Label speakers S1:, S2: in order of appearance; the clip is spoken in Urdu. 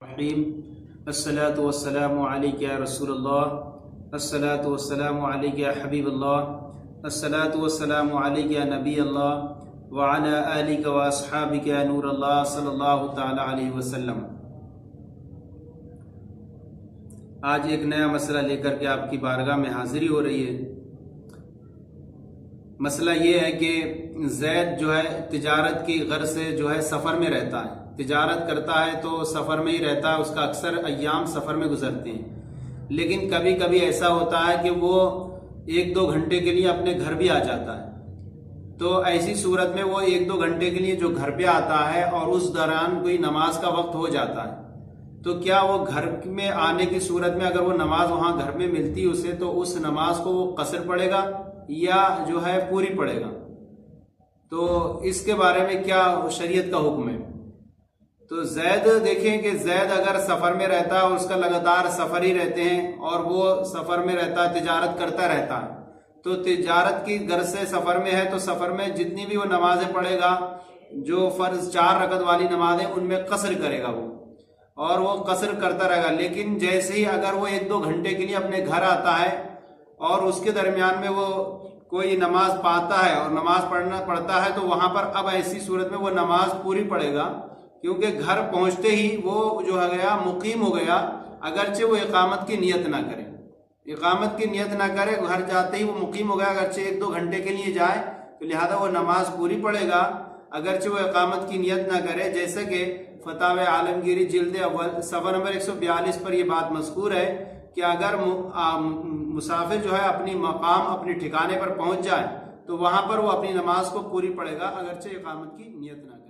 S1: الرحیم الصلاۃ والسلام علیک یا رسول اللہ، الصلاۃ والسلام علیک یا حبیب اللہ، الصلاۃ والسلام علیک یا نبی اللہ وعلی آلک و اصحابک یا نور اللہ صلی اللہ تعالی علیہ وسلم۔ آج ایک نیا مسئلہ لے کر کے آپ کی بارگاہ میں حاضری ہو رہی ہے۔ مسئلہ یہ ہے کہ زید جو ہے تجارت کی غرض سے جو ہے سفر میں رہتا ہے، تجارت کرتا ہے تو سفر میں ہی رہتا ہے، اس کا اکثر ایام سفر میں گزرتے ہیں، لیکن کبھی کبھی ایسا ہوتا ہے کہ وہ 1-2 گھنٹے کے لیے اپنے گھر بھی آ جاتا ہے۔ تو ایسی صورت میں وہ 1-2 گھنٹے کے لیے جو گھر پہ آتا ہے اور اس دوران کوئی نماز کا وقت ہو جاتا ہے، تو کیا وہ گھر میں آنے کی صورت میں اگر وہ نماز وہاں گھر میں ملتی اسے تو اس نماز کو وہ قصر پڑے گا یا جو ہے پوری پڑے گا؟ تو اس کے بارے میں کیا شریعت کا حکم ہے؟ تو زید دیکھیں کہ زید اگر سفر میں رہتا ہے اور اس کا لگاتار سفر ہی رہتے ہیں اور وہ سفر میں رہتا ہے، تجارت کرتا رہتا ہے، تو تجارت کی غرض سے سفر میں ہے تو سفر میں جتنی بھی وہ نمازیں پڑھے گا، جو فرض 4 رکعت والی نمازیں ان میں قصر کرے گا وہ، اور وہ قصر کرتا رہے گا۔ لیکن جیسے ہی اگر وہ 1-2 گھنٹے کے لیے اپنے گھر آتا ہے اور اس کے درمیان میں وہ کوئی نماز پاتا ہے اور نماز پڑھتا ہے تو وہاں پر اب ایسی صورت میں وہ نماز پوری پڑھے گا، کیونکہ گھر پہنچتے ہی وہ جو ہے گیا مقیم ہو گیا، اگرچہ وہ اقامت کی نیت نہ کرے، اقامت کی نیت نہ کرے، گھر جاتے ہی وہ مقیم ہو گیا، اگرچہ 1-2 گھنٹے کے لیے جائے تو لہذا وہ نماز پوری پڑھے گا، اگرچہ وہ اقامت کی نیت نہ کرے۔ جیسے کہ فتاوی عالمگیری جلد اول صفحہ نمبر 142 پر یہ بات مذکور ہے کہ اگر مسافر جو ہے اپنی مقام اپنے ٹھکانے پر پہنچ جائے تو وہاں پر وہ اپنی نماز کو پوری پڑھے گا، اگرچہ اقامت کی نیت نہ کرے۔